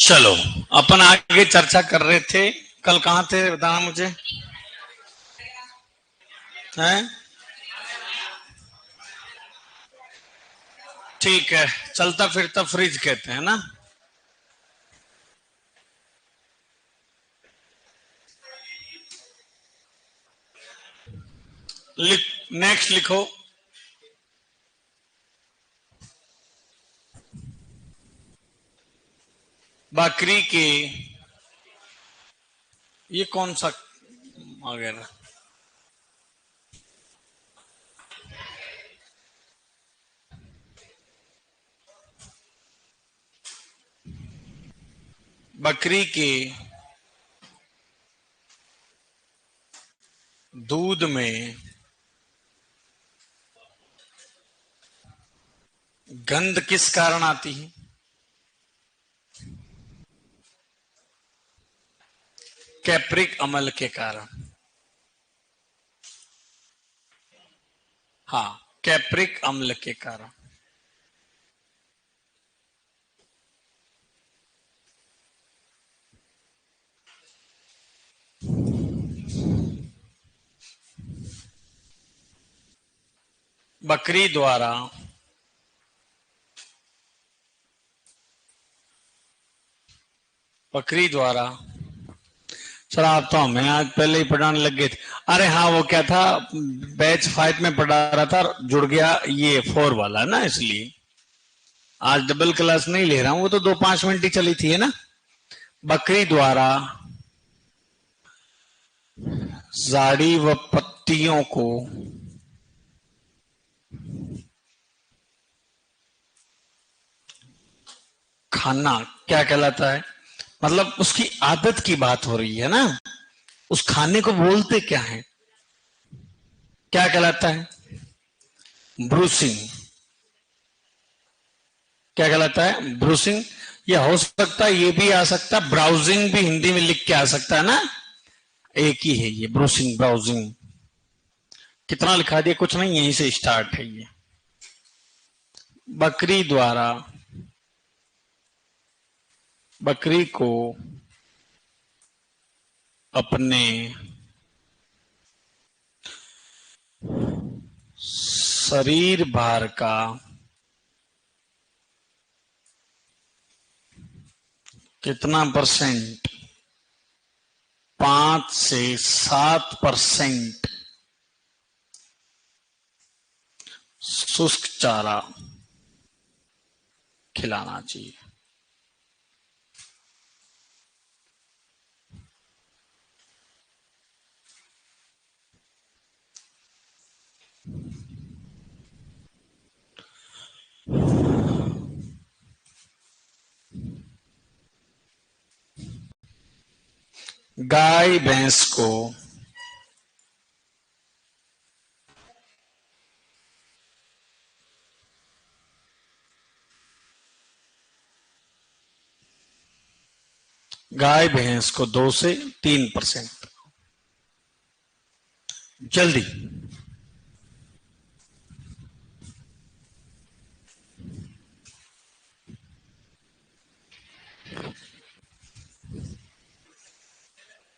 चलो, अपन आगे चर्चा कर रहे थे। कल कहाँ थे बताना मुझे। हैं? ठीक है, चलता फिरता फ्रिज कहते हैं ना। नेक्स्ट लिखो। बकरी के, ये कौन सा आ गया? बकरी के दूध में गंध किस कारण आती है? कैप्रिक अम्ल के कारण। हाँ, कैप्रिक अम्ल के कारण। बकरी द्वारा सर, आप तो हमें आज पहले ही पढ़ाने लग गए थे। अरे हाँ, वो क्या था, बैच 5 में पढ़ा रहा था, जुड़ गया ये 4 वाला ना, इसलिए आज डबल क्लास नहीं ले रहा हूं। वो तो 2-5 मिनट ही चली थी, है ना। बकरी द्वारा झाड़ी व पत्तियों को खाना क्या कहलाता है? मतलब उसकी आदत की बात हो रही है ना। उस खाने को बोलते क्या है? क्या कहलाता है? ब्रूसिंग। क्या कहलाता है? ब्रूसिंग। ये हो सकता है, ये भी आ सकता है, ब्राउजिंग भी हिंदी में लिख के आ सकता है ना। एक ही है ये, ब्रूसिंग ब्राउजिंग। कितना लिखा दिया, कुछ नहीं, यहीं से स्टार्ट है ये। बकरी द्वारा बकरी को अपने शरीर भार का कितना परसेंट? 5 से 7% शुष्क चारा खिलाना चाहिए। गाय भैंस को गाय भैंस को 2 से 3% जल्दी।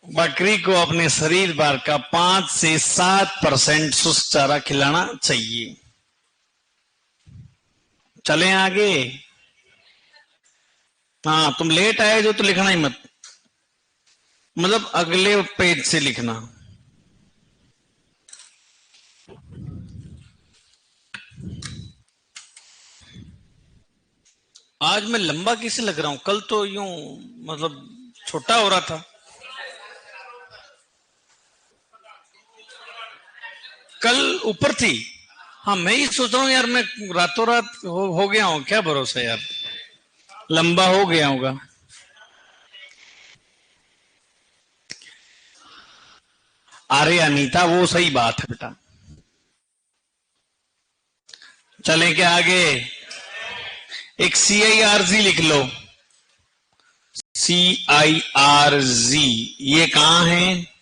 बकरी को अपने शरीर भार का 5 से 7% शुष्क चारा खिलाना चाहिए। चलें आगे। हाँ, तुम लेट आए जो, तो लिखना ही मत, मतलब अगले पेज से लिखना। आज मैं लंबा कैसे लग रहा हूं? कल तो यूं मतलब छोटा हो रहा था। कल ऊपर थी। हाँ, मैं ही सोच रहा हूँ यार, मैं रातों रात हो गया हूँ, क्या भरोसा यार, लंबा हो गया होगा। अरे अनीता, वो सही बात है बेटा। चलें क्या आगे? एक CIRZ लिख लो। CIRZ, ये कहां है?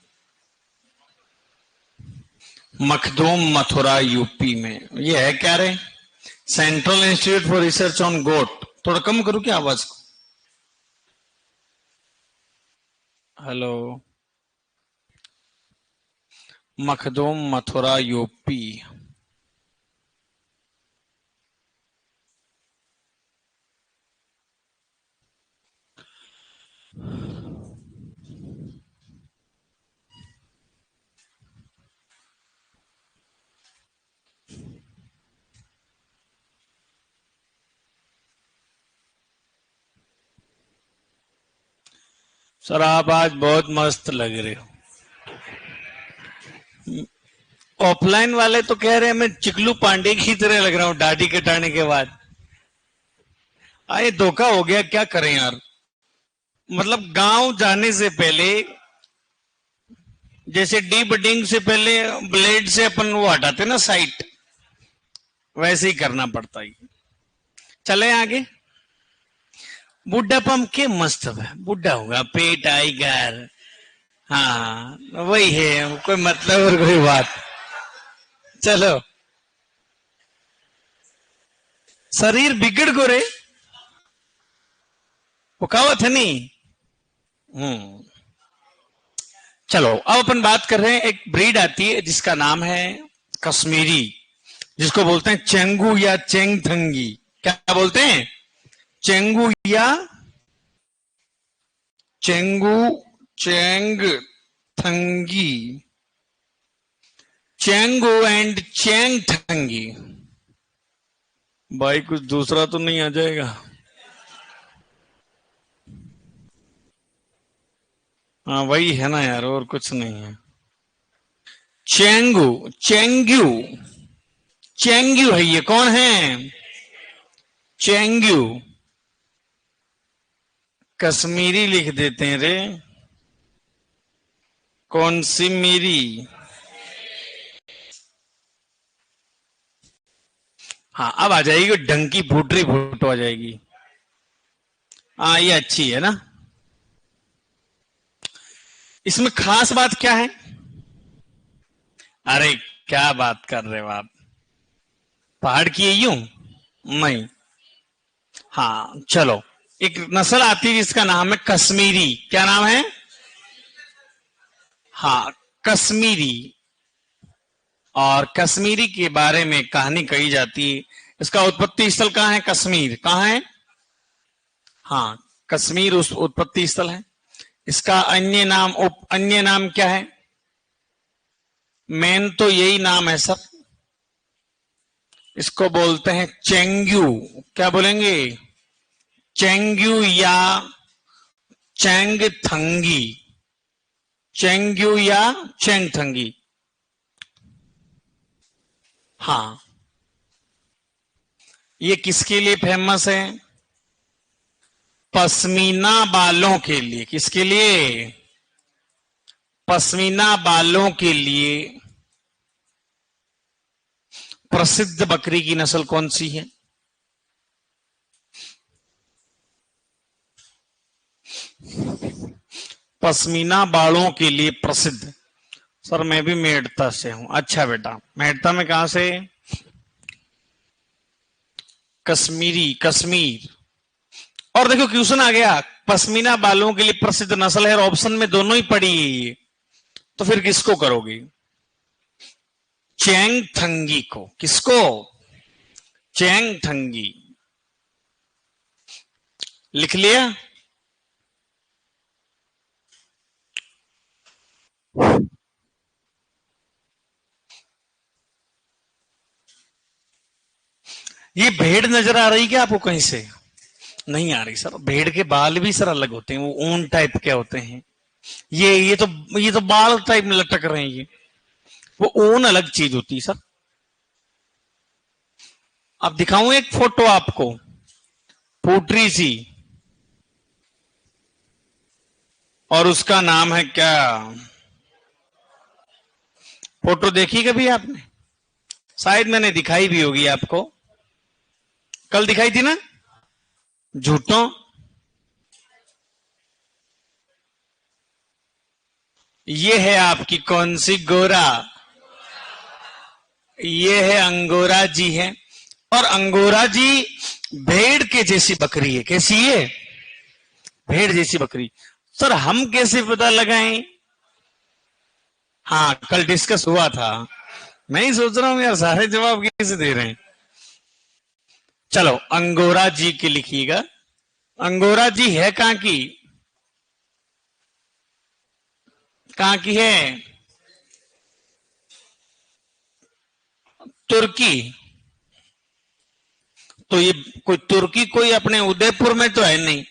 मखदूम, मथुरा, यूपी में। ये है क्या रे? Central institute for research on goat. थोड़ा कम करूं क्या आवाज को? Hello. Makhdoom, Mathura, UP. Sir आप आज बहुत मस्त लग रहे हो। ऑफलाइन वाले तो कह रहे हैं मैं चिकलू पांडे की तरह लग रहा हूँ दाढ़ी कटाने के बाद। आए धोखा हो गया, क्या करें यार। मतलब गांव जाने से पहले, जैसे डी बडिंग से पहले ब्लेड से अपन वो हटाते ना साइट, वैसे ही करना पड़ता है। चले आगे। बुढ़ापम के मस्त है, बुढ़ा होगा पेट आएगा। हाँ वही है, कोई मतलब और कोई बात। चलो। शरीर बिगड़ गो रे, वो कहावत है नहीं। चलो अब अपन बात कर रहे हैं, एक ब्रीड आती है जिसका नाम है कश्मीरी, जिसको बोलते हैं चेंगू या चेंगथंगी। क्या बोलते हैं? चेंगू या चेंगू, चेंगथंगी, चेंगू एंड चेंगथंगी। भाई कुछ दूसरा तो नहीं आ जाएगा? हाँ वही है ना यार, और कुछ नहीं है। चेंगू, चेंग्यू, चेंग्यू है। ये कौन है? चेंग्यू। कश्मीरी लिख देते हैं रे। कौन सी मेरी? हाँ अब आ जाएगी डंकी फूटरी फोटो आ जाएगी। हाँ ये अच्छी है ना। इसमें खास बात क्या है? अरे क्या बात कर रहे हो आप, पहाड़ की है यूं? नहीं। हाँ चलो, एक नस्ल आती है जिसका नाम है कश्मीरी। क्या नाम है? हाँ कश्मीरी। और कश्मीरी के बारे में कहानी कही जाती है। इसका उत्पत्ति स्थल कहाँ है? कश्मीर। कहाँ है? हाँ कश्मीर उस उत्पत्ति स्थल है। इसका अन्य नाम क्या है? मेन तो यही नाम है सर। इसको बोलते हैं चेंग्यू। क्या बोलेंगे? चेंग्यू या चेंगथंगी। चेंग्यू या चेंगथंगी। हाँ। ये किसके लिए फेमस है? पश्मीना बालों के लिए। किसके लिए? पश्मीना बालों के लिए प्रसिद्ध बकरी की नस्ल कौन सी है? पश्मीना बालों के लिए प्रसिद्ध। सर मैं भी मेड़ता से हूं। अच्छा बेटा, मेड़ता में कहां से? कश्मीरी, कश्मीर। और देखो क्वेश्चन आ गया, पश्मीना बालों के लिए प्रसिद्ध नस्ल है और ऑप्शन में दोनों ही पड़ी है ये, तो फिर किसको करोगे? चेंगथंगी को। किसको? चेंगथंगी। लिख लिया? ये भेड़ नजर आ रही क्या आपको कहीं से? नहीं आ रही सर। भेड़ के बाल भी सर अलग होते हैं, वो ऊन टाइप के होते हैं। ये तो बाल टाइप में लटक रहे हैं ये। वो ऊन अलग चीज होती है सर। अब दिखाऊं एक फोटो आपको, पोट्री सी, और उसका नाम है क्या? फोटो देखी कभी आपने? शायद मैंने दिखाई भी होगी आपको। कल दिखाई थी ना? झूठों। ये है आपकी कौन सी गोरा? ये है अंगोरा जी है। और अंगोरा जी भेड़ के जैसी बकरी है। कैसी है? भेड़ जैसी बकरी। सर हम कैसे पता लगाएं? हाँ, कल डिस्कस हुआ था। मैं ही सोच रहा हूं यार, सारे जवाब कैसे दे रहे हैं। चलो, अंगोरा जी की लिखिएगा। अंगोरा जी है कहां की? कहां की है? तुर्की। तो ये कोई तुर्की कोई अपने उदयपुर में तो है नहीं,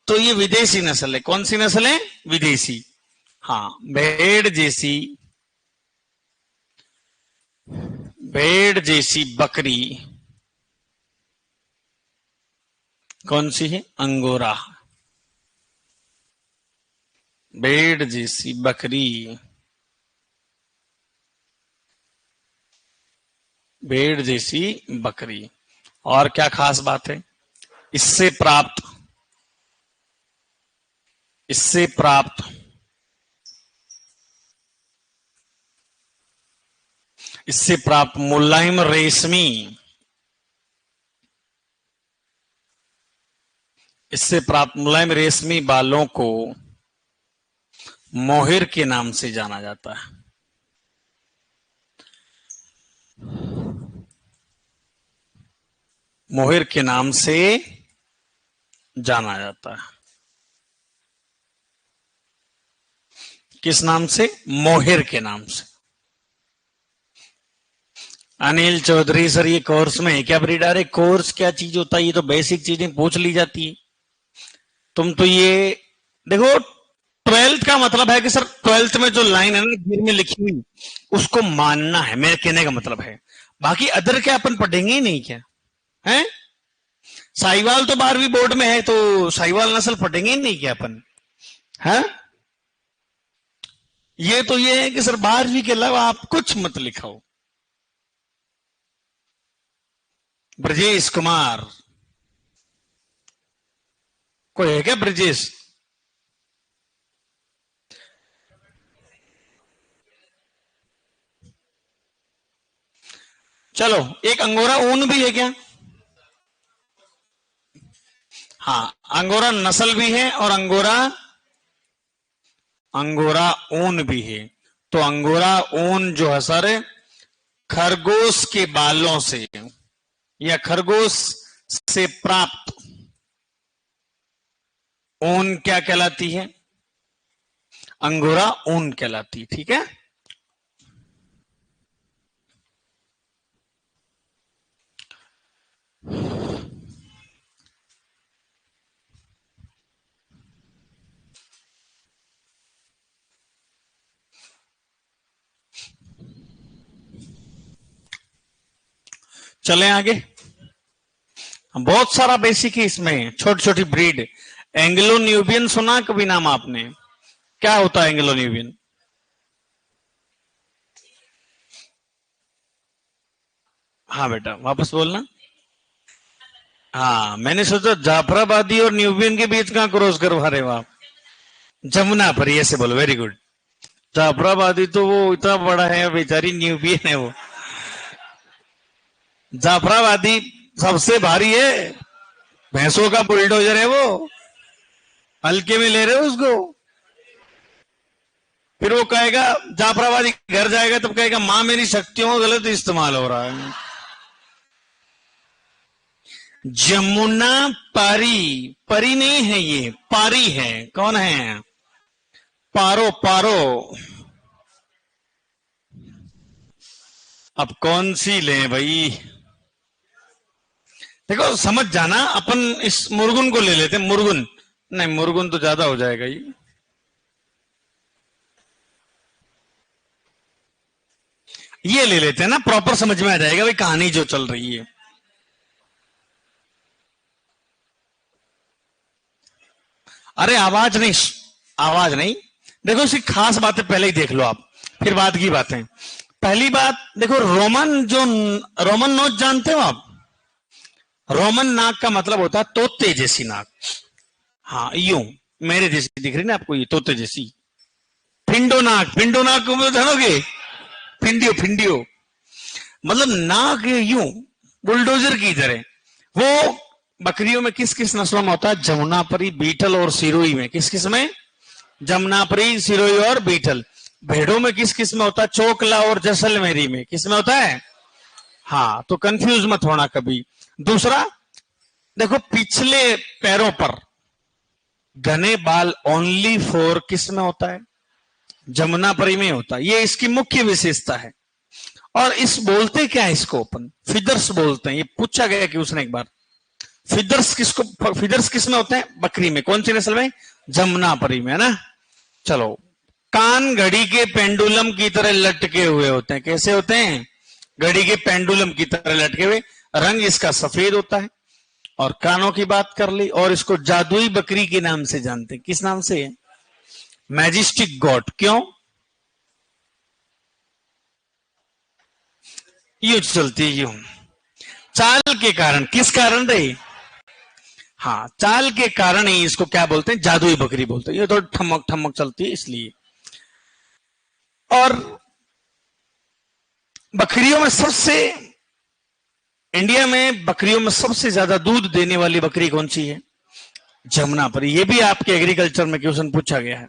तो ये विदेशी नस्ल है। कौन सी नस्ल है? विदेशी। हाँ, भेड़ जैसी, भेड़ जैसी बकरी कौन सी है? अंगोरा। भेड़ जैसी बकरी, भेड़ जैसी बकरी। और क्या खास बात है? इससे प्राप्त, इससे प्राप्त, इससे प्राप्त मुलायम रेशमी, इससे प्राप्त मुलायम रेशमी बालों को मोहिर के नाम से जाना जाता है। मोहिर के नाम से जाना जाता है। किस नाम से? मोहिर के नाम से। अनिल चौधरी सर, ये कोर्स में है क्या ब्रीडर? है कोर्स क्या चीज होता है? ये तो बेसिक चीजें पूछ ली जाती है। तुम तो ये देखो, 12th का मतलब है कि सर 12th में जो लाइन है ना गिर में लिखी हुई, उसको मानना है, मेरे कहने का मतलब है। बाकी अदर क्या अपन पढ़ेंगे ही नहीं क्या है? साहिवाल तो 12वीं बोर्ड में है, तो साहिवाल नस्ल पढ़ेंगे ही नहीं क्या अपन? है ये तो ये है कि सर 12वीं के अलावा आप कुछ मत लिखाओ। ब्रजेश कुमार, कोई है क्या ब्रजेश? चलो, एक अंगोरा ऊन भी है क्या? हाँ, अंगोरा नस्ल भी है और अंगोरा, अंगोरा ऊन भी है। तो अंगोरा ऊन जो है सर, खरगोश के बालों से या खरगोश से प्राप्त ऊन क्या कहलाती है? अंगोरा ऊन कहलाती है। ठीक है। चले आगे। बहुत सारा बेसिक है इसमें, छोटी छोटी ब्रीड। एंग्लो न्यूबियन सुना कभी नाम आपने? क्या होता है एंग्लो न्यूबियन? हाँ बेटा, वापस बोलना। हाँ, मैंने सोचा जाफराबादी और न्यूबियन के बीच कहां क्रॉस करवा रहे हो आप? जमुना पर, ये से बोलो। Very good. जाफराबादी तो वो इतना बड़ा है, बेचारी न्यूबियन है वो। जाफराबादी सबसे भारी है, भैंसों का बुलडोजर है वो। हल्के में ले रहे हो उसको? फिर वो कहेगा, जाफराबादी घर जाएगा तब कहेगा मां मेरी शक्तियों का गलत इस्तेमाल हो रहा है। जमुना पारी, परी नहीं है ये, पारी है। कौन है? पारो, पारो। अब कौन सी ले भाई? देखो समझ जाना, अपन इस मुर्गुन को ले लेते हैं। मुर्गुन नहीं, मुर्गुन तो ज्यादा हो जाएगा ये ले लेते हैं ना, प्रॉपर समझ में आ जाएगा भाई कहानी जो चल रही है। अरे आवाज नहीं, आवाज नहीं। देखो इसकी खास बातें पहले ही देख लो आप, फिर बाद की बातें। पहली बात देखो, रोमन जो, रोमन नोच जानते हो आप? रोमन नाक का मतलब होता है तोते जैसी नाक। हाँ, यूं मेरे जैसी दिख रही ना आपको, ये तोते जैसी। फिंडो नाक, फिंडो नाक को जानोगे? फिंडियो, फिंडियो मतलब नाक यूं बुलडोजर की तरह। वो बकरियों में किस किस नस्लों में होता है? जमुनापरी, बीटल और सिरोही में। किस किस में? जमुनापरी, सिरोही और बीटल। भेड़ों में किस किस में होता है? चोकला और जैसलमेरी में। किस में होता है? हाँ, तो कंफ्यूज मत होना कभी। दूसरा, देखो पिछले पैरों पर घने बाल ओनली फोर किस में होता है? जमुनापरी में होता है। ये इसकी मुख्य विशेषता है। और इस बोलते क्या है इसको? अपन फिदर्स बोलते हैं। ये पूछा गया कि उसने एक बार, फिदर्स किसको, फिदर्स किस में होते हैं? बकरी में। कौन सी नस्ल में? जमुनापरी में, है ना। चलो, कान घड़ी के पेंडुलम की तरह लटके हुए होते हैं। कैसे होते हैं? घड़ी के पेंडुलम की तरह लटके हुए। रंग इसका सफेद होता है। और कानों की बात कर ली। और इसको जादुई बकरी के नाम से जानते हैं। किस नाम से? Majestic God. क्यों? यूं चलती है, यूं। चाल के कारण। किस कारण रही? हाँ, चाल के कारण ही इसको क्या बोलते हैं? जादुई बकरी बोलते हैं। ये तो ठमक ठमक चलती है इसलिए। और बकरियों में सबसे, इंडिया में बकरियों में सबसे ज्यादा दूध देने वाली बकरी कौन सी है? जमुनापरी। ये भी आपके एग्रीकल्चर में क्वेश्चन पूछा गया है।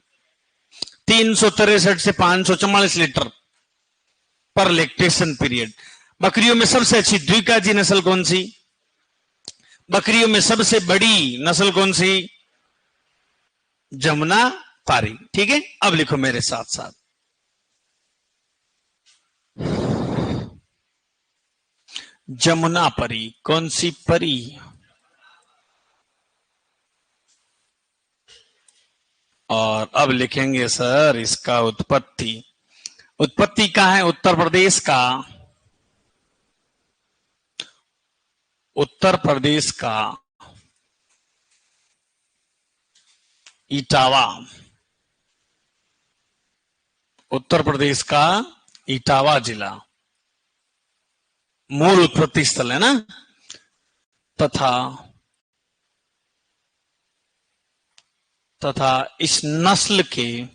363 से 544 लीटर पर लेक्टेशन पीरियड। बकरियों में सबसे अच्छी द्विकाजी नस्ल कौन सी? बकरियों में सबसे बड़ी नस्ल कौन सी? जमुनापारी। ठीक है, अब लिखो मेरे साथ साथ। जमुनापरी कौन सी परी? और अब लिखेंगे सर इसका उत्पत्ति। उत्पत्ति कहां है? उत्तर प्रदेश का। उत्तर प्रदेश का इटावा। उत्तर प्रदेश का इटावा जिला मूल उत्पत्ति स्थल है ना। तथा तथा इस नस्ल के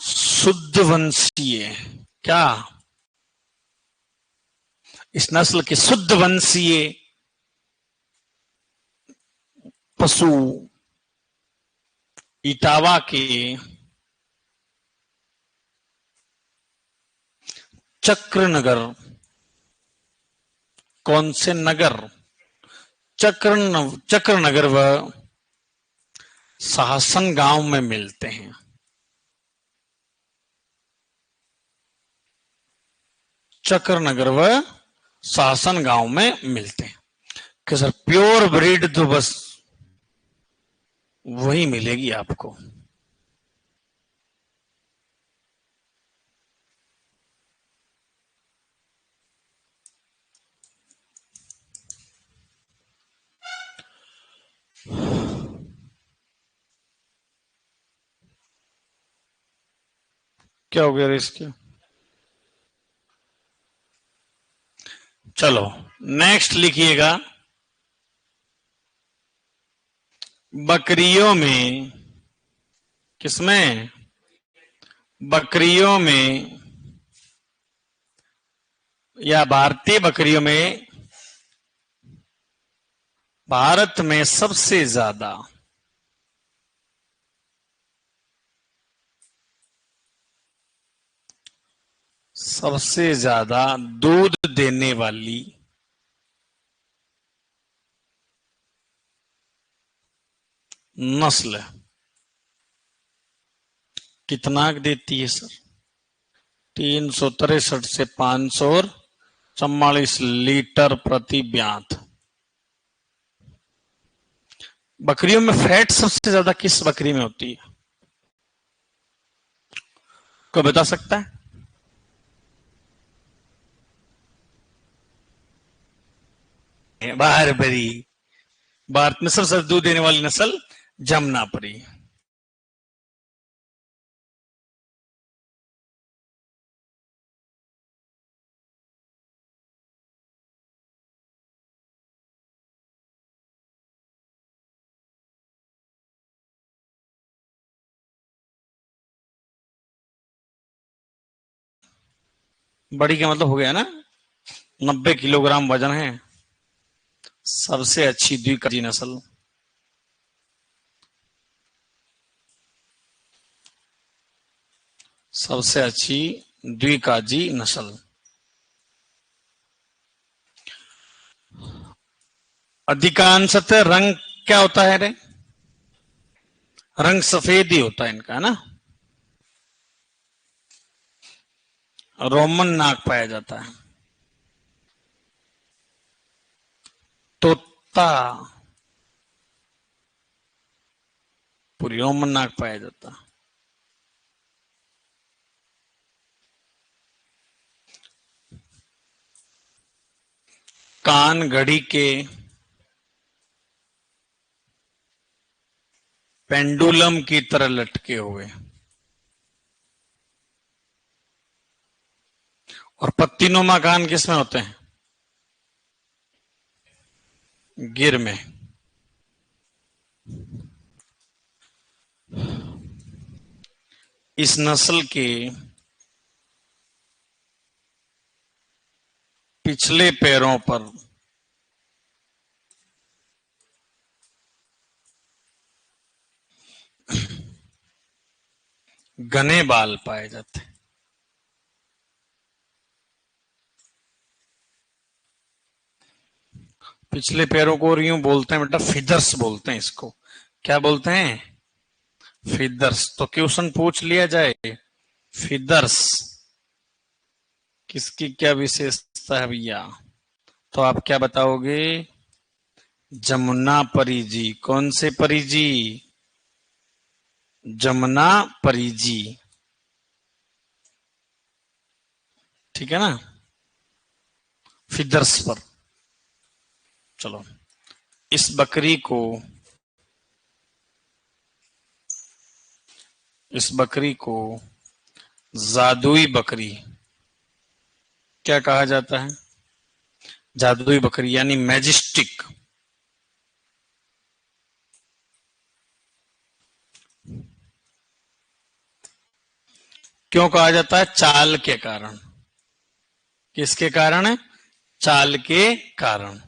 शुद्ध वंशीय, क्या? इस नस्ल के शुद्ध वंशीय पशु इटावा के चक्रनगर। कौन से नगर? चक्रनगर व शासन गांव में मिलते हैं। चक्रनगर व शासन गांव में मिलते हैं। कि सर प्योर ब्रीड तो बस वही मिलेगी आपको। क्या हो गया इसके? चलो नेक्स्ट लिखिएगा। बकरियों में, किसमें? बकरियों में या भारतीय बकरियों में भारत में सबसे ज्यादा दूध देने वाली नस्ल कितना देती है सर? 363 से 544 लीटर प्रति ब्यात। बकरियों में फैट सबसे ज्यादा किस बकरी में होती है? कोई बता सकता है? बारबरी। भारत में सबसे ज्यादा दूध देने वाली नस्ल जमुनापरी। बड़ी का मतलब हो गया ना। 90 किलोग्राम वजन है। सबसे अच्छी द्विकाजी नस्ल, सबसे अच्छी द्विकाजी नस्ल। अधिकांशतः रंग क्या होता है रे? रंग सफेद ही होता है इनका, है ना। रोमन नाक पाया जाता है। तोता, पूरी रोमन नाक पाया जाता है। कान घड़ी के पेंडुलम की तरह लटके हुए। और पत्तीनुमा कान किसमें होते हैं? गिर में। इस नस्ल के पिछले पैरों पर घने बाल पाए जाते हैं। पिछले पैरों को यूं बोलते हैं बेटा, फीदर्स बोलते हैं इसको। क्या बोलते हैं? फीदर्स। तो क्वेश्चन पूछ लिया जाए, फीदर्स किसकी क्या विशेषता है भैया? तो आप क्या बताओगे? जमुना परिजी। कौन से परिजी? जमुना परिजी, ठीक है ना, फीदर्स पर। चलो, इस बकरी को, इस बकरी को जादुई बकरी क्या कहा जाता है? जादुई बकरी यानी मैजिस्टिक। क्यों कहा जाता है? चाल के कारण। किसके कारण? चाल के कारण।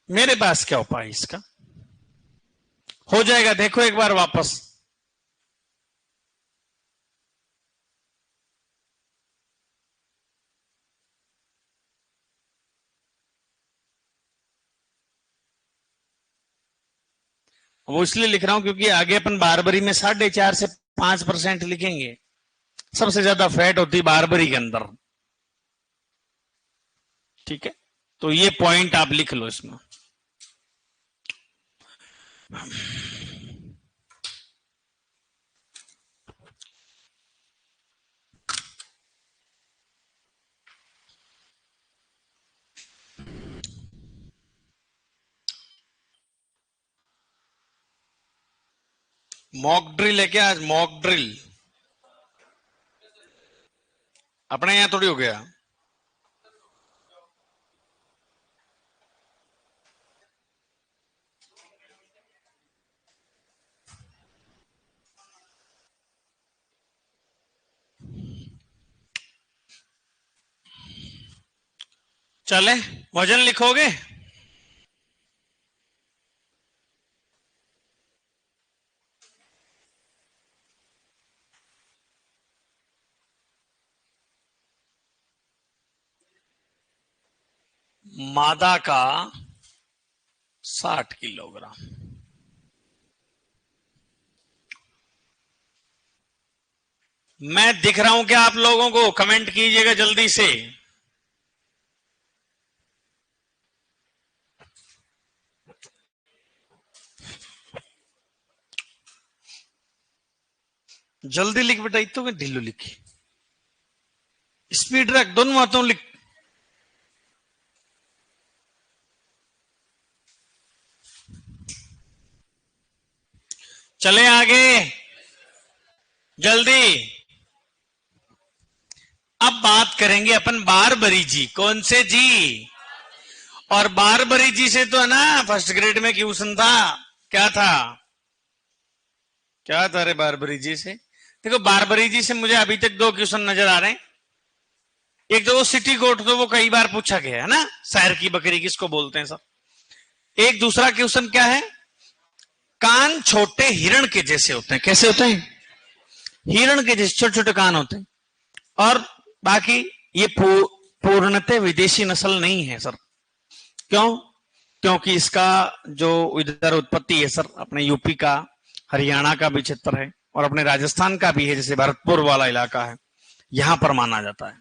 मेरे पास क्या उपाय इसका? हो जाएगा, देखो एक बार वापस। वो इसलिए लिख रहा हूं क्योंकि आगे अपन बारबरी में 4.5 से 5% लिखेंगे। सबसे ज्यादा फैट होती है बारबरी के अंदर, ठीक है। तो ये पॉइंट आप लिख लो इसमें। मॉक ड्रिल है क्या आज? मॉक ड्रिल अपने यहां थोड़ी हो गया। चले, वजन लिखोगे? मादा का 60 किलोग्राम। मैं दिख रहा हूं क्या आप लोगों को? कमेंट कीजिएगा जल्दी से। जल्दी लिख बेटा, इतो में ढिल्लो लिख, स्पीड रख, दोनों हाथों लिख। चले आगे, जल्दी। अब बात करेंगे अपन बारबरी जी। कौन से जी? और बारबरी जी से तो है ना फर्स्ट ग्रेड में क्वेश्चन था, क्या था, क्या था रे बारबरी जी से? देखो बारबरी जी से मुझे अभी तक दो क्वेश्चन नजर आ रहे हैं। एक तो वो सिटी गोट, तो वो कई बार पूछा गया है ना, शहर की बकरी किसको बोलते हैं सब। एक दूसरा क्वेश्चन क्या है, कान छोटे हिरण के जैसे होते हैं, कैसे होते हैं? हिरण के जैसे छोटे छोटे कान होते हैं। और बाकी ये पूर्णतः विदेशी नस्ल नहीं है सर। क्यों? क्योंकि इसका जो इधर उत्पत्ति है सर, अपने यूपी का, हरियाणा का भी क्षेत्र है और अपने राजस्थान का भी है, जैसे भरतपुर वाला इलाका है, यहां पर माना जाता है।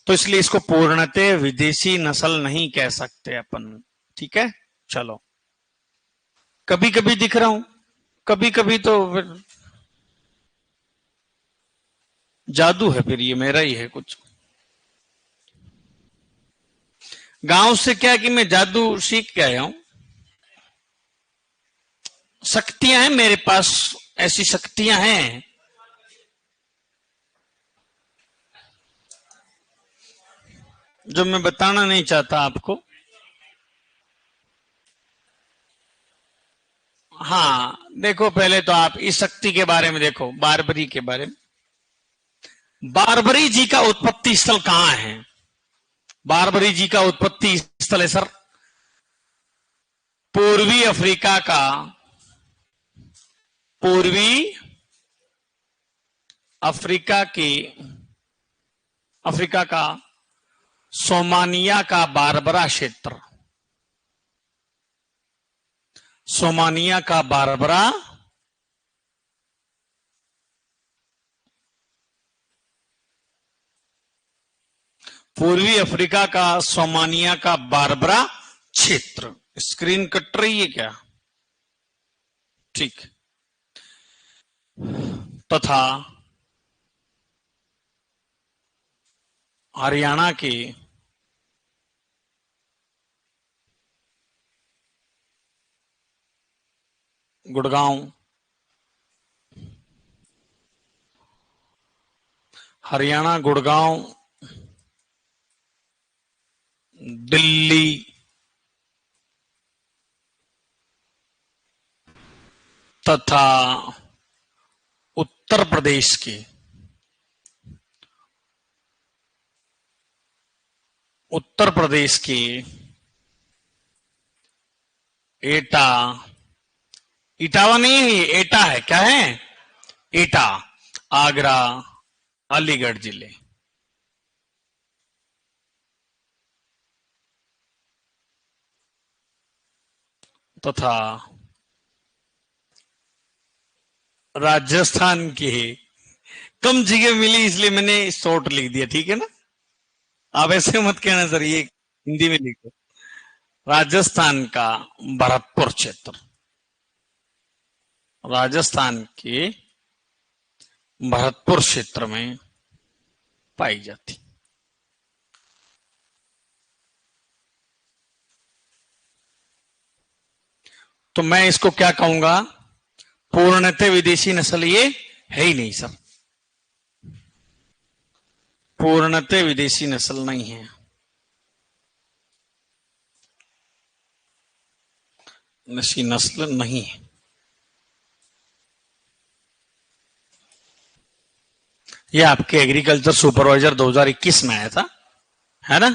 तो इसलिए इसको पूर्णतः विदेशी नस्ल नहीं कह सकते अपन। ठीक है, चलो। कभी कभी दिख रहा हूं, कभी कभी तो जादू है, फिर ये मेरा ही है कुछ। गांव से क्या कि मैं जादू सीख के आया हूं, शक्तियां हैं मेरे पास, ऐसी शक्तियां हैं। जो मैं बताना नहीं चाहता आपको। हाँ देखो, पहले तो आप इस शक्ति के बारे में देखो, बारबरी के बारे में। बारबरी जी का उत्पत्ति स्थल कहां है? बारबरी जी का उत्पत्ति स्थल है सर पूर्वी अफ्रीका का, पूर्वी अफ्रीका की, अफ्रीका का सोमानिया का बारबरा क्षेत्र, सोमानिया का बारबरा पूर्वी अफ्रीका का सोमानिया का बारबरा क्षेत्र। स्क्रीन कट रही है क्या? ठीक। तथा हरियाणा के गुड़गांव, हरियाणा गुड़गांव, दिल्ली तथा उत्तर प्रदेश के, उत्तर प्रदेश के एटा, इटावा नहीं है, एटा है, क्या है? एटा, आगरा, अलीगढ़ जिले, तथा राजस्थान के, कम जगह मिली इसलिए मैंने शॉर्ट लिख दिया, ठीक है ना? आप ऐसे मत कहना सर, ये हिंदी में लिखो। राजस्थान का भरतपुर क्षेत्र, राजस्थान के भरतपुर क्षेत्र में पाई जाती। तो मैं इसको क्या कहूंगा, पूर्णतः विदेशी नस्ल ये है ही नहीं सर, पूर्णतः विदेशी नस्ल नहीं है। नशी नस्ल नहीं है। ये आपके एग्रीकल्चर सुपरवाइजर 2021 में आया था, है ना?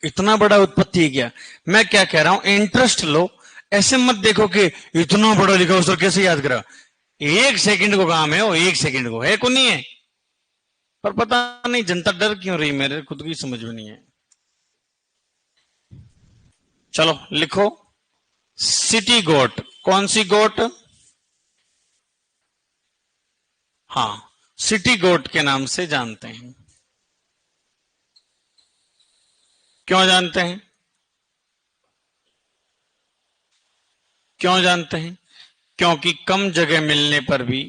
इतना बड़ा उत्पत्ति है क्या? मैं क्या कह रहा हूं, इंटरेस्ट लो, ऐसे मत देखो कि इतना बड़ा लिखा उस कैसे याद करा। एक सेकंड को काम है, वो एक सेकंड को है, को नहीं है। पर पता नहीं जनता डर क्यों रही, मेरे खुद की समझ में नहीं है। चलो लिखो, सिटी गोट। कौन सी गोट? हाँ, सिटी गोट के नाम से जानते हैं। क्यों जानते हैं? क्यों जानते हैं? क्योंकि कम जगह मिलने पर भी,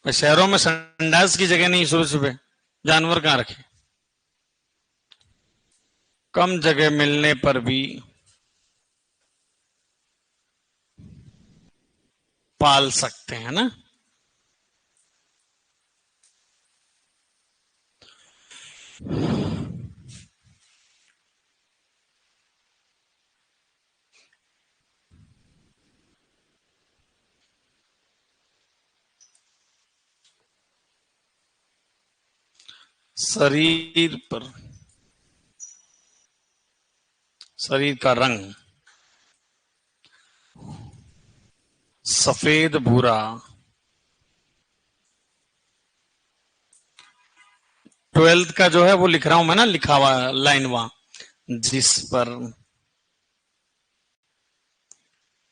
शहरों में संडास की जगह नहीं, सुबह सुबह जानवर कहां रखे, कम जगह मिलने पर भी पाल सकते हैं ना। शरीर पर, शरीर का रंग सफेद भूरा। 12th का जो है वो लिख रहा हूं मैं ना, लिखा हुआ लाइन वहां, जिस पर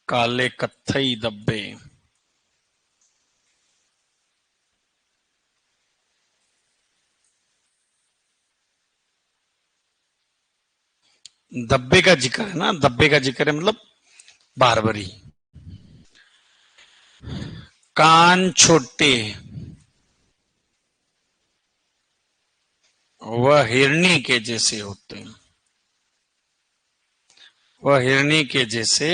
काले कत्थई धब्बे। धब्बे का जिक्र है ना, धब्बे का जिक्र है मतलब बारबरी। कान छोटे, वह हिरनी के जैसे होते हैं, वह हिरनी के जैसे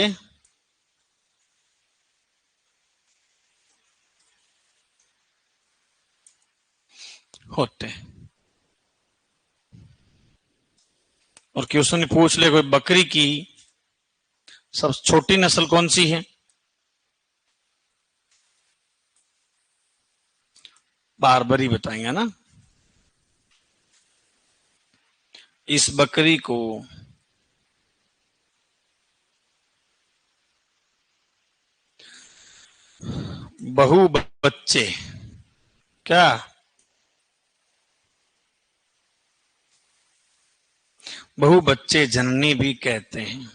होते हैं। और क्वेश्चन पूछ ले कोई, बकरी की सबसे छोटी नस्ल कौन सी है? बारबरी बताएंगे ना। इस बकरी को बहु बच्चे, क्या? बहु बच्चे जननी भी कहते हैं।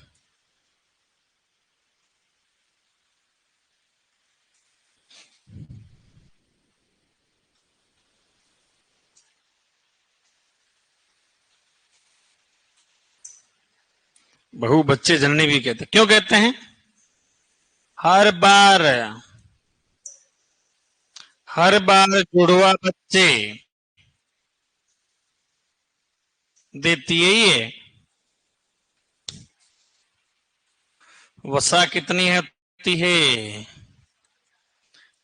बहु बच्चे जननी भी कहते हैं, क्यों कहते हैं? हर बार, हर बार जुड़वा बच्चे देती है ये। वसा कितनी होती है?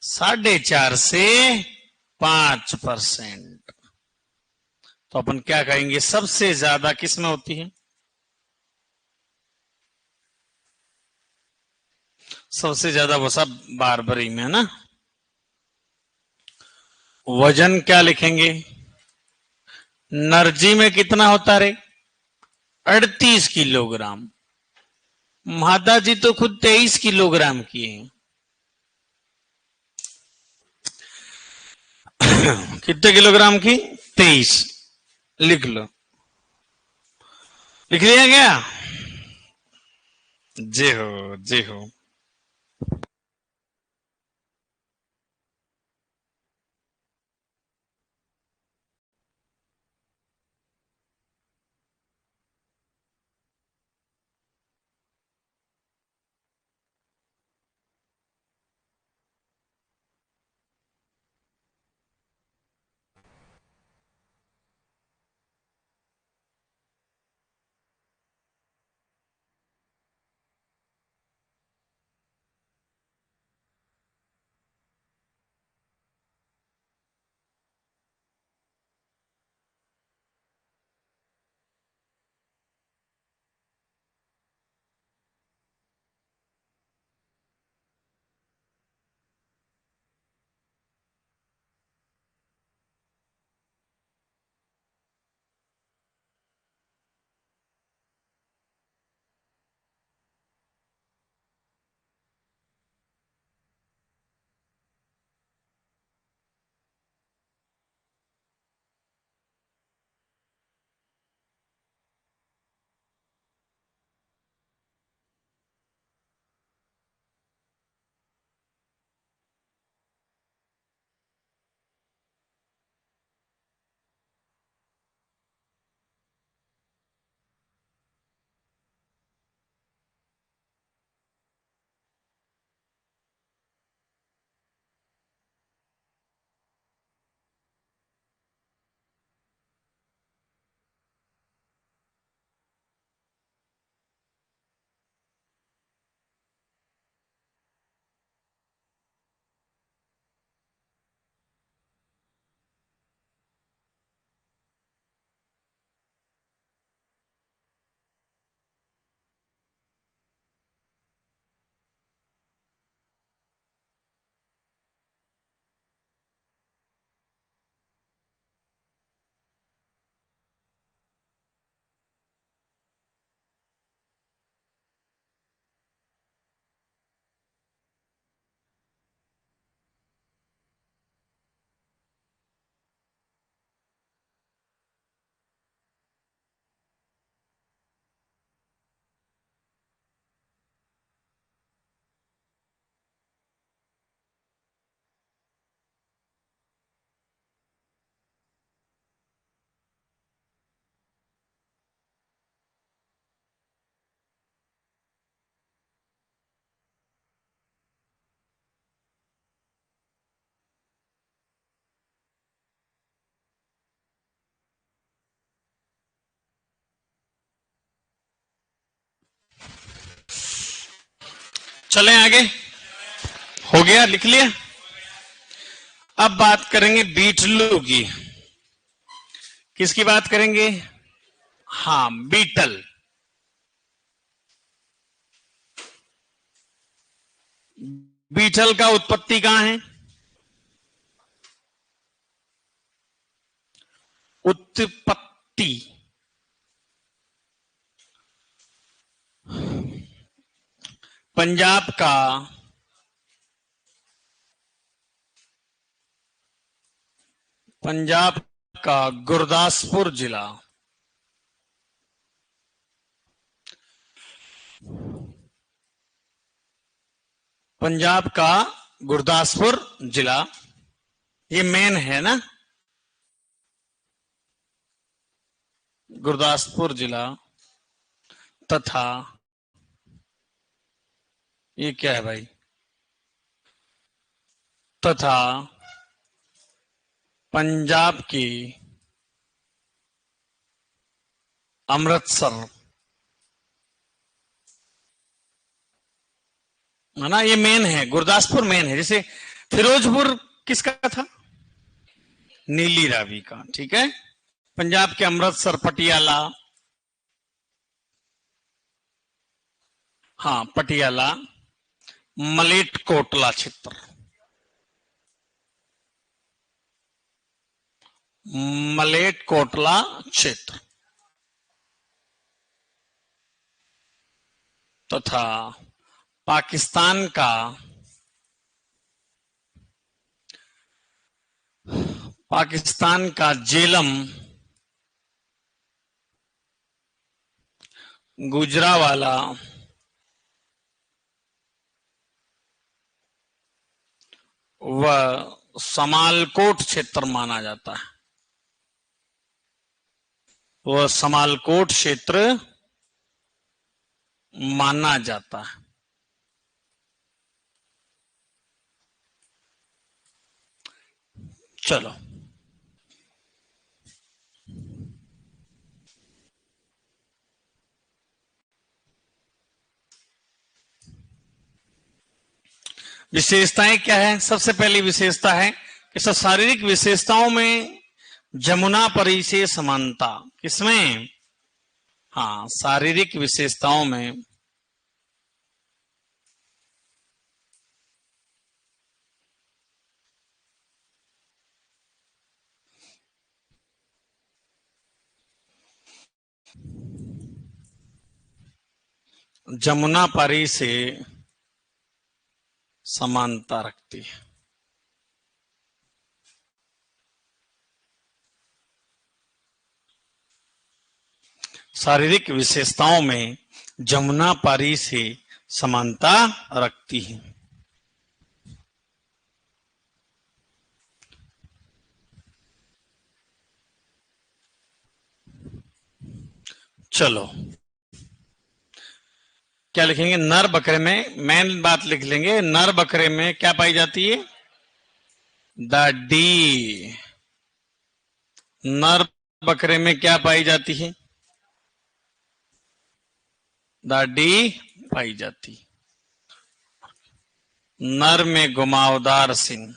4.5 से 5%। तो अपन क्या कहेंगे, सबसे ज्यादा किस में होती है? सबसे ज्यादा वसा बारबरी में है ना। वजन क्या लिखेंगे? नरजी में कितना होता रे? 38 किलोग्राम। मादा जी तो खुद 23 किलोग्राम की है। कितने किलोग्राम की? 23। लिख लो। लिख लिया क्या? जय हो, जय हो। चलें आगे। हो गया, लिख लिया। अब बात करेंगे बीटलू की। किसकी बात करेंगे? हाँ, बीटल। बीटल का उत्पत्ति कहां है? उत्पत्ति पंजाब का गुरदासपुर जिला। पंजाब का गुरदासपुर जिला, ये मेन है ना, गुरदासपुर जिला। तथा ये क्या है भाई? तथा पंजाब की अमृतसर, है ना, ये मेन है, गुरदासपुर मेन है। जैसे फिरोजपुर किसका था? नीली रावी का, ठीक है। पंजाब के अमृतसर, पटियाला, हाँ पटियाला, मलेटकोटला क्षेत्र, मलेटकोटला क्षेत्र। तथा पाकिस्तान का जेलम, गुजरावाला व समालकोट क्षेत्र माना जाता है। वह समालकोट क्षेत्र माना जाता है। चलो, विशेषताएं क्या है? सबसे पहली विशेषता है कि सब शारीरिक विशेषताओं में जमुना परी से समानता। किसमें? हाँ, शारीरिक विशेषताओं में जमुना परी से समानता रखती है। शारीरिक विशेषताओं में जमुना पारी से समानता रखती है। चलो, क्या लिखेंगे? नर बकरे में मेन बात लिख लेंगे। नर बकरे में क्या पाई जाती है? डी। नर बकरे में क्या पाई जाती है? डी पाई जाती। नर में घुमावदार सींग,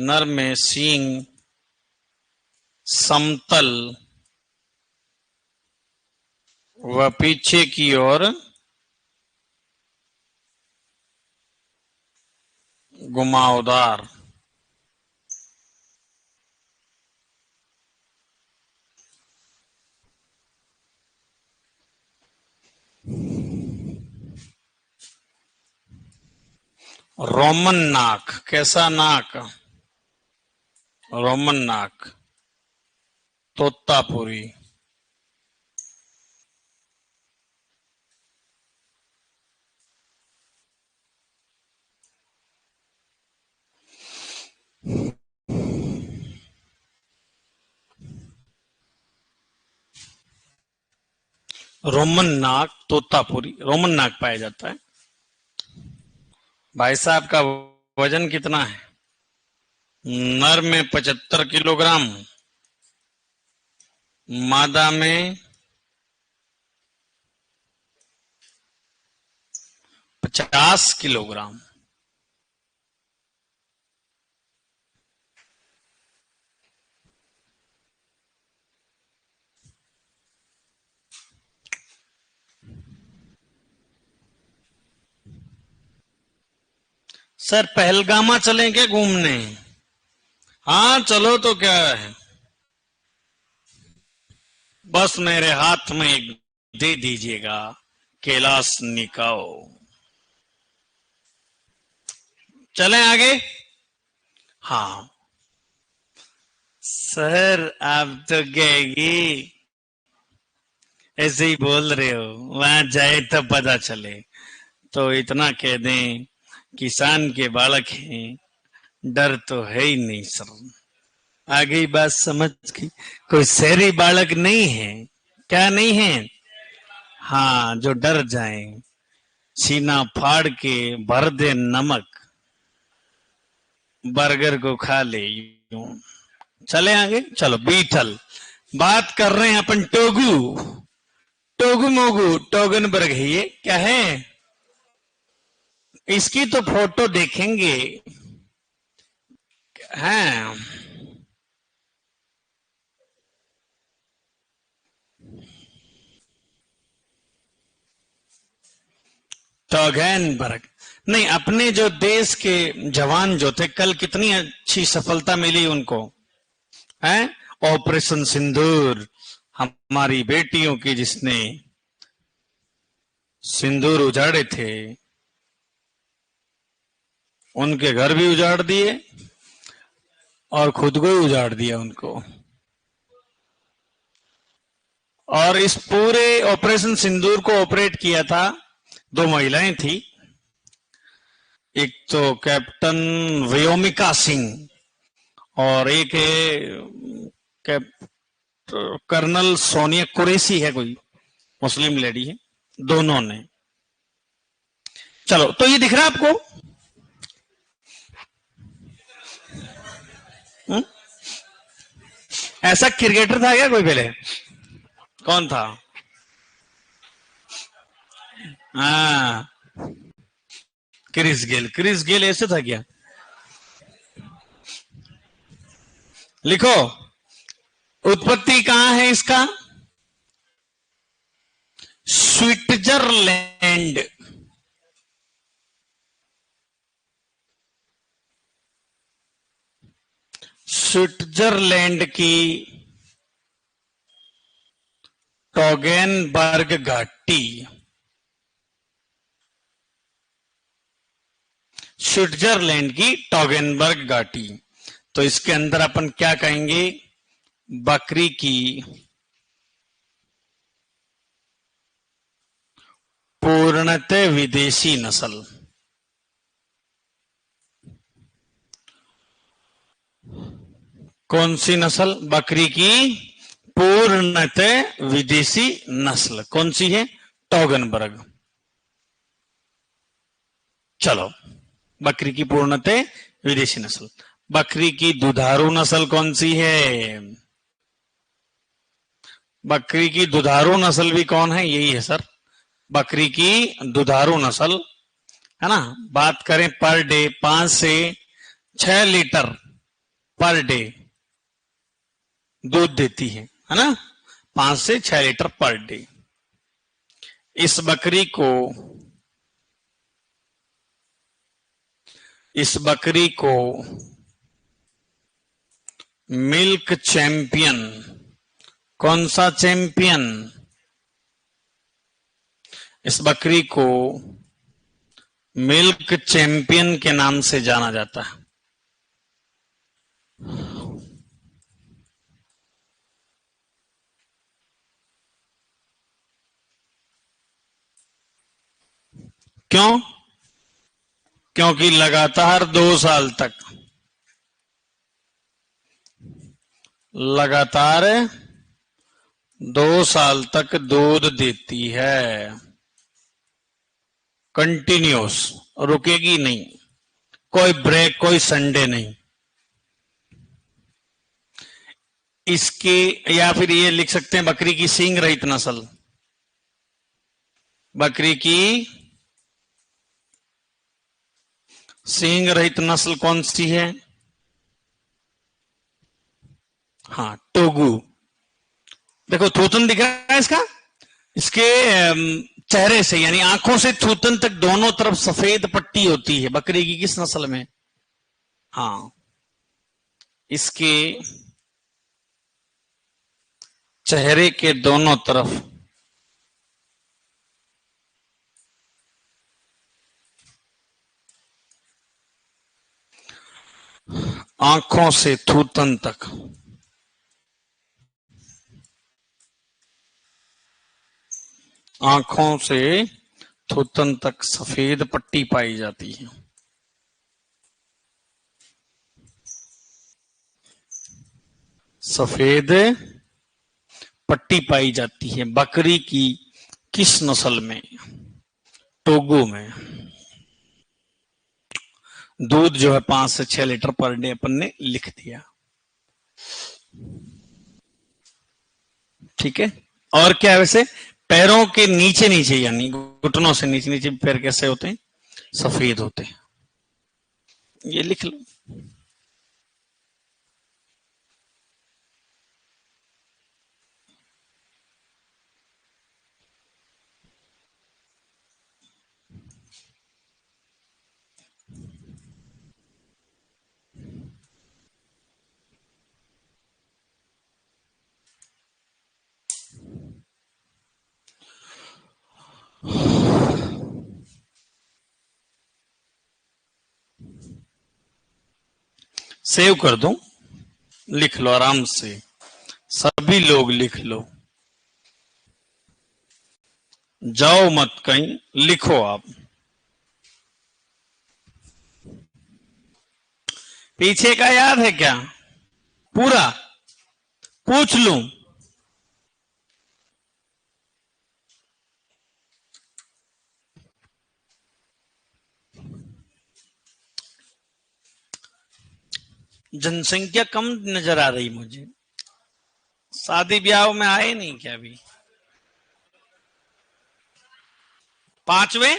नर में सींग समतल व पीछे की ओर घुमावदार। रोमन नाक, कैसा नाक? रोमन नाक, तोतापुरी। रोमन नाक, तोतापुरी, रोमन नाक पाया जाता है। भाई साहब का वजन कितना है? नर में 75 किलोग्राम, मादा में 50 किलोग्राम। सर पहलगामा चलें क्या घूमने? हाँ चलो, तो क्या है, बस मेरे हाथ में एक दे दीजिएगा कैलाश निकाओ। चलें आगे। हाँ सर, आप तो गएगी, ऐसे ही बोल रहे हो, वहां जाए तब पता चले। तो इतना कह दें, किसान के बालक हैं, डर तो है ही नहीं सर। आगे बात समझ की, कोई शहरी बालक नहीं है। क्या नहीं है? हाँ, जो डर जाए, सीना फाड़ के भर दे नमक, बर्गर को खा ले यूं। चले आगे, चलो बीटल। बात कर रहे हैं अपन टोगू, टोगू मोगू टोगनबर्ग है, ये क्या है? इसकी तो फोटो देखेंगे। हाँ, टोगनबर्ग नहीं, अपने जो देश के जवान जो थे, कल कितनी अच्छी सफलता मिली उनको, है ऑपरेशन सिंदूर। हमारी बेटियों की, जिसने सिंदूर उजाड़े थे, उनके घर भी उजाड़ दिए और खुद को ही उजाड़ दिया उनको। और इस पूरे ऑपरेशन सिंदूर को ऑपरेट किया था, 2 महिलाएं थी। एक तो कैप्टन व्योमिका सिंह और एक है कर्नल सोनिया कुरैशी, है कोई मुस्लिम लेडी है, दोनों ने। चलो, तो ये दिख रहा है आपको? हुँ? ऐसा क्रिकेटर था क्या कोई पहले? कौन था? हाँ, क्रिस गेल। क्रिस गेल ऐसे था क्या? लिखो, उत्पत्ति कहां है इसका? स्विट्जरलैंड। स्विट्जरलैंड की टोगेनबर्ग घाटी। स्विट्जरलैंड की टोगेनबर्ग घाटी। तो इसके अंदर अपन क्या कहेंगे? बकरी की पूर्णतः विदेशी नस्ल। कौन सी नस्ल? बकरी की पूर्णतः विदेशी नस्ल कौन सी है? टोगनबर्ग। चलो, बकरी की पूर्णतः विदेशी नस्ल। बकरी की दुधारू नस्ल कौन सी है? बकरी की दुधारू नस्ल भी कौन है? यही है सर, बकरी की दुधारू नस्ल, है ना। बात करें पर डे 5 से 6 लीटर पर डे दूध देती है ना, 5 से 6 लीटर पर डे। इस बकरी को, इस बकरी को मिल्क चैंपियन, कौन सा चैंपियन? इस बकरी को मिल्क चैंपियन के नाम से जाना जाता है। क्यों? क्योंकि लगातार 2 साल तक, लगातार 2 साल तक दूध देती है, कंटिन्यूस, रुकेगी नहीं, कोई ब्रेक, कोई संडे नहीं। इसके, या फिर ये लिख सकते हैं बकरी की सींग रहित नस्ल। बकरी की सींग रहित नस्ल कौन सी है? हाँ, टोगू। देखो थूथन दिख रहा है इसका, इसके चेहरे से यानी आंखों से थूथन तक दोनों तरफ सफेद पट्टी होती है बकरी की, किस नस्ल में? हाँ, इसके चेहरे के दोनों तरफ आंखों से थूथन तक आंखों से थूथन तक सफेद पट्टी पाई जाती है। सफेद पट्टी पाई जाती है बकरी की किस नस्ल में? टोगो में। दूध जो है 5 से 6 लीटर पर डे अपन ने लिख दिया। ठीक है। और क्या है वैसे? पैरों के नीचे नीचे यानी घुटनों से नीचे नीचे पैर कैसे होते हैं? सफेद होते हैं। ये लिख लो। सेव कर दूं? लिख लो आराम से, सभी लोग लिख लो, जाओ मत कहीं, लिखो आप। पीछे का याद है क्या? पूरा पूछ लूं? जनसंख्या कम नजर आ रही मुझे। शादी ब्याह में आए नहीं क्या अभी? पांचवें?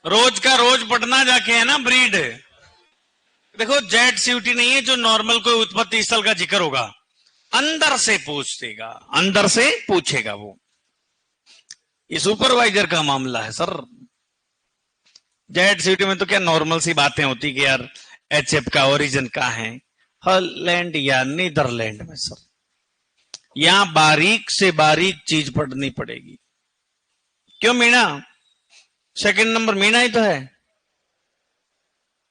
रोज का रोज पढ़ना जाके है ना ब्रीड। देखो जेट सीयूटी नहीं है जो नॉर्मल कोई उत्पत्ति स्थल का जिक्र होगा, अंदर से पूछ देगा, अंदर से पूछेगा वो। ये सुपरवाइजर का मामला है सर। जेट सीयूटी में तो क्या नॉर्मल सी बातें होती कि यार एचएफ का ओरिजिन कहाँ है, हॉलैंड या नीदरलैंड में सर। यहां बारीक से बारीक चीज पढ़नी पड़ेगी। क्यों मीणा? सेकंड नंबर मीणा ही तो है।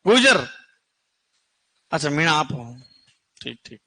गुजर? अच्छा मीणा आप हो, ठीक ठीक।